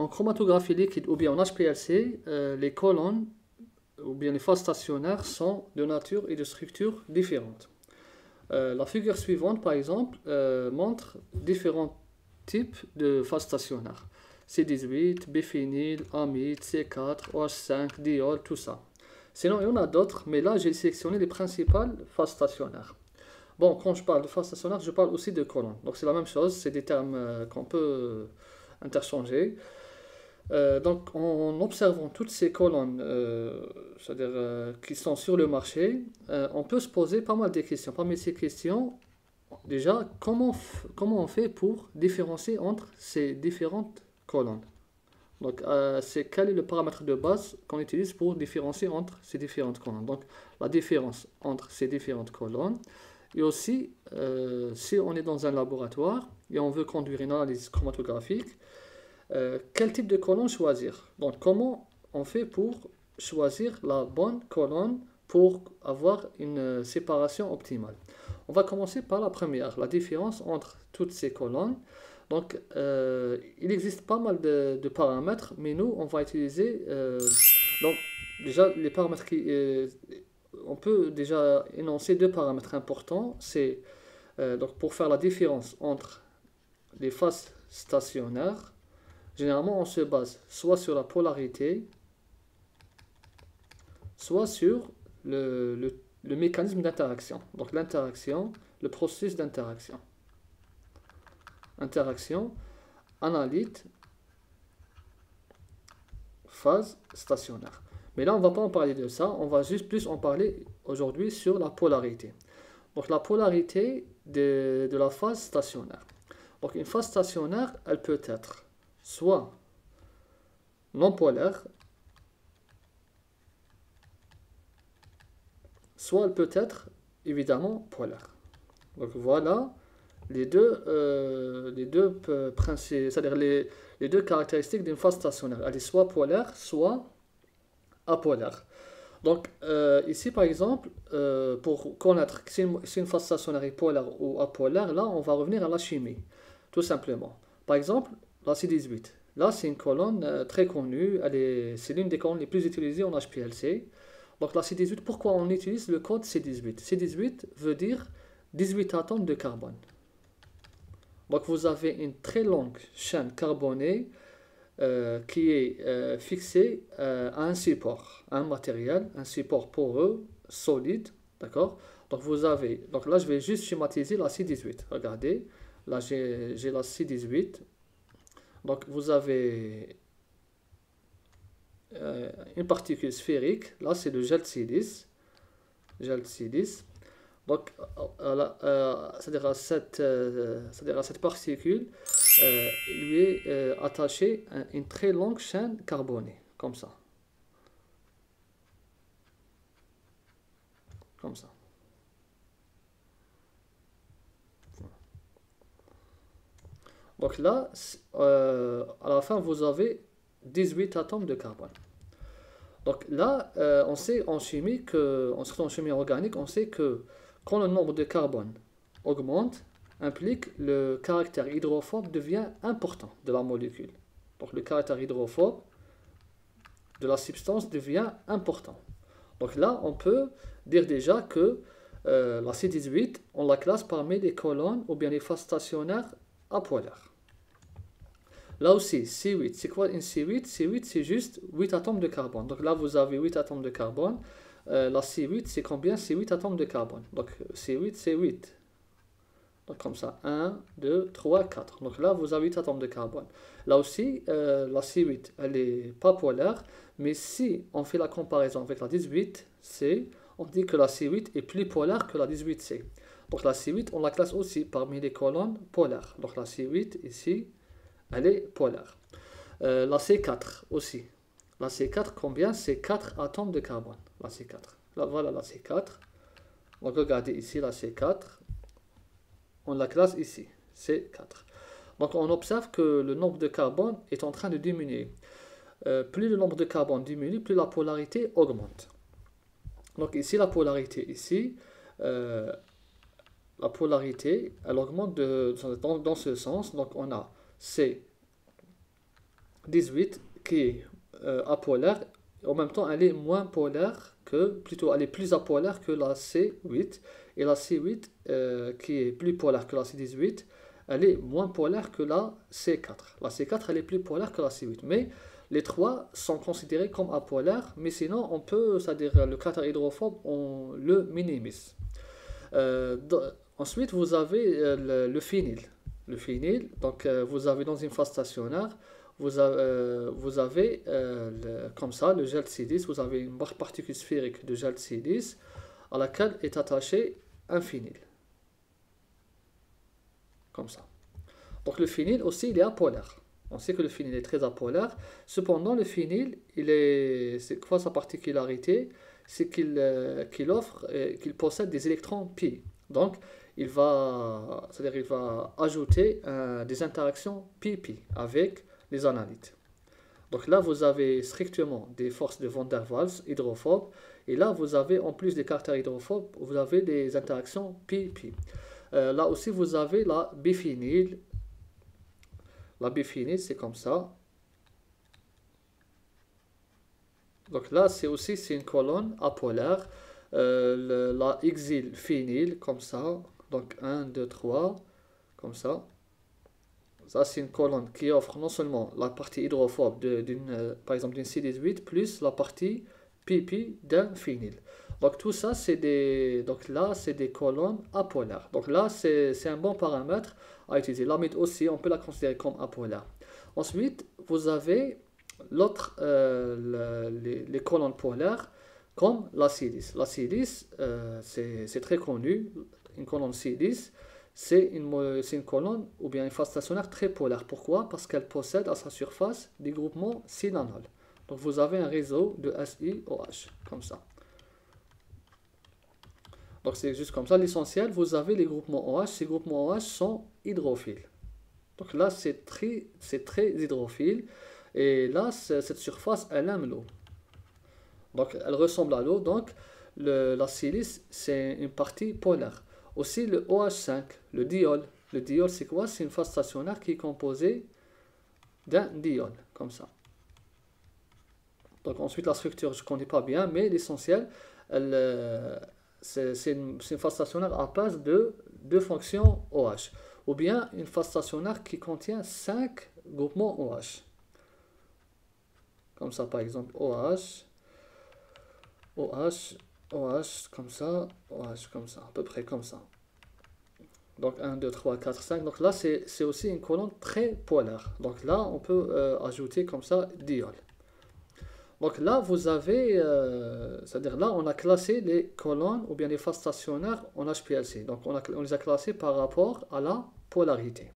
En chromatographie liquide ou bien en HPLC, les colonnes ou bien les phases stationnaires sont de nature et de structure différentes. La figure suivante, par exemple, montre différents types de phases stationnaires. C18, biphényl, amide, C4, OH5, diol, tout ça. Sinon, il y en a d'autres, mais là, j'ai sélectionné les principales phases stationnaires. Bon, quand je parle de phase stationnaire, je parle aussi de colonne. Donc, c'est la même chose, c'est des termes qu'on peut interchanger. Donc, en observant toutes ces colonnes, c'est-à-dire qui sont sur le marché, on peut se poser pas mal de questions. Parmi ces questions, déjà, comment on fait pour différencier entre ces différentes colonnes? Donc, c'est quel est le paramètre de base qu'on utilise pour différencier entre ces différentes colonnes? Donc, la différence entre ces différentes colonnes. Et aussi, si on est dans un laboratoire et on veut conduire une analyse chromatographique, quel type de colonne choisir? Donc, comment on fait pour choisir la bonne colonne pour avoir une séparation optimale? On va commencer par la première, la différence entre toutes ces colonnes. Donc, il existe pas mal de paramètres, mais nous, on va utiliser. Donc, déjà, les paramètres qui. On peut déjà énoncer deux paramètres importants. C'est donc pour faire la différence entre les phases stationnaires. Généralement, on se base soit sur la polarité, soit sur le mécanisme d'interaction. Donc l'interaction, le processus d'interaction. Interaction, analyte, phase stationnaire. Mais là, on ne va pas en parler de ça, on va juste plus en parler aujourd'hui sur la polarité. Donc la polarité de la phase stationnaire. Donc une phase stationnaire, elle peut être soit non polaire, soit elle peut être évidemment polaire. Donc voilà les deux principes, c'est-à-dire les deux caractéristiques d'une phase stationnaire. Elle est soit polaire, soit apolaire. Donc ici par exemple, pour connaître si une phase stationnaire est polaire ou apolaire, là on va revenir à la chimie, tout simplement. Par exemple, la C18. Là c'est une colonne très connue, c'est l'une des colonnes les plus utilisées en HPLC. Donc la C18, pourquoi on utilise le code C18? C18 veut dire 18 atomes de carbone. Donc vous avez une très longue chaîne carbonée qui est fixée à un support, un matériel, un support poreux, solide, d'accord? Donc vous avez, donc là je vais juste schématiser la C18. Regardez, là j'ai la C18. Donc vous avez une particule sphérique, là c'est le gel de silice, gel de silice. Donc, c'est-à-dire à cette particule, il lui est attaché une très longue chaîne carbonée, comme ça. Comme ça. Donc là, à la fin, vous avez 18 atomes de carbone. Donc là, on sait en chimie en chimie organique, on sait que quand le nombre de carbone augmente, implique le caractère hydrophobe devient important de la molécule. Donc le caractère hydrophobe de la substance devient important. Donc là, on peut dire déjà que la C18, on la classe parmi les colonnes ou bien les phases stationnaires apolaires. Là aussi, C8, c'est quoi une C8? C8, c'est juste 8 atomes de carbone. Donc là, vous avez 8 atomes de carbone. La C8, c'est combien? C'est 8 atomes de carbone. Donc C8, c'est 8. Donc comme ça, 1, 2, 3, 4. Donc là, vous avez 8 atomes de carbone. Là aussi, la C8, elle n'est pas polaire. Mais si on fait la comparaison avec la 18C, on dit que la C8 est plus polaire que la 18C. Donc la C8, on la classe aussi parmi les colonnes polaires. Donc la C8, ici, elle est polaire. La C4 aussi. La C4, combien? C'est 4 atomes de carbone. La C4. Là, voilà la C4. Donc regardez ici la C4. On la classe ici. C4. Donc on observe que le nombre de carbone est en train de diminuer. Plus le nombre de carbone diminue, plus la polarité augmente. Donc ici la polarité, ici, la polarité, elle augmente dans ce sens. Donc on a C18 18 qui est apolaire. En même temps, elle est moins polaire plutôt, elle est plus apolaire que la C8. Et la C8, qui est plus polaire que la C18, elle est moins polaire que la C4. La C4, elle est plus polaire que la C8. Mais les trois sont considérés comme apolaires, mais sinon, on peut, c'est-à-dire le caractère hydrophobe, on le minimise. Ensuite, vous avez le phényl. Le phényl, donc vous avez dans une phase stationnaire, vous avez comme ça le gel de silice, vous avez une particule sphérique de gel de silice à laquelle est attaché un phényl. Comme ça. Donc le phényl aussi, il est apolaire. On sait que le phényl est très apolaire. Cependant, le phényl, c'est quoi sa particularité? C'est qu'il offre, qu'il possède des électrons pi. Donc, c'est-à-dire il va ajouter des interactions pi-pi avec les analytes. Donc là, vous avez strictement des forces de Van der Waals hydrophobes. Et là, vous avez, en plus des caractères hydrophobes, vous avez des interactions pi-pi. Là aussi, vous avez la biphényl. La biphényl, c'est comme ça. Donc là, c'est une colonne apolaire. La xylphényl, comme ça. Donc 1, 2, 3, comme ça. Ça, c'est une colonne qui offre non seulement la partie hydrophobe par exemple d'une C18 plus la partie pi-pi d'un phényl. Donc tout ça, donc là, c'est des colonnes apolaires. Donc là, c'est un bon paramètre à utiliser. L'amide aussi, on peut la considérer comme apolaire. Ensuite, vous avez les colonnes polaires comme la silice. La silice, c'est très connu. Une colonne silice, c'est une colonne ou bien une phase stationnaire très polaire. Pourquoi? Parce qu'elle possède à sa surface des groupements silanol. Donc vous avez un réseau de SiOH, comme ça. Donc c'est juste comme ça. L'essentiel, vous avez les groupements OH. Ces groupements OH sont hydrophiles. Donc là, c'est très hydrophile. Et là, cette surface, elle aime l'eau. Donc elle ressemble à l'eau. Donc la silice, c'est une partie polaire. Aussi le OH5, le diol. Le diol, c'est quoi? C'est une phase stationnaire qui est composée d'un diol, comme ça. Donc ensuite, la structure, je ne connais pas bien, mais l'essentiel, c'est une phase stationnaire à base de deux fonctions OH. Ou bien une phase stationnaire qui contient 5 groupements OH. Comme ça, par exemple, OH, OH, OH, comme ça, OH, comme ça, à peu près comme ça. Donc 1, 2, 3, 4, 5. Donc là, c'est aussi une colonne très polaire. Donc là, on peut ajouter comme ça diol. Donc là, vous avez, c'est-à-dire là, on a classé les colonnes ou bien les phases stationnaires en HPLC. Donc on les a classées par rapport à la polarité.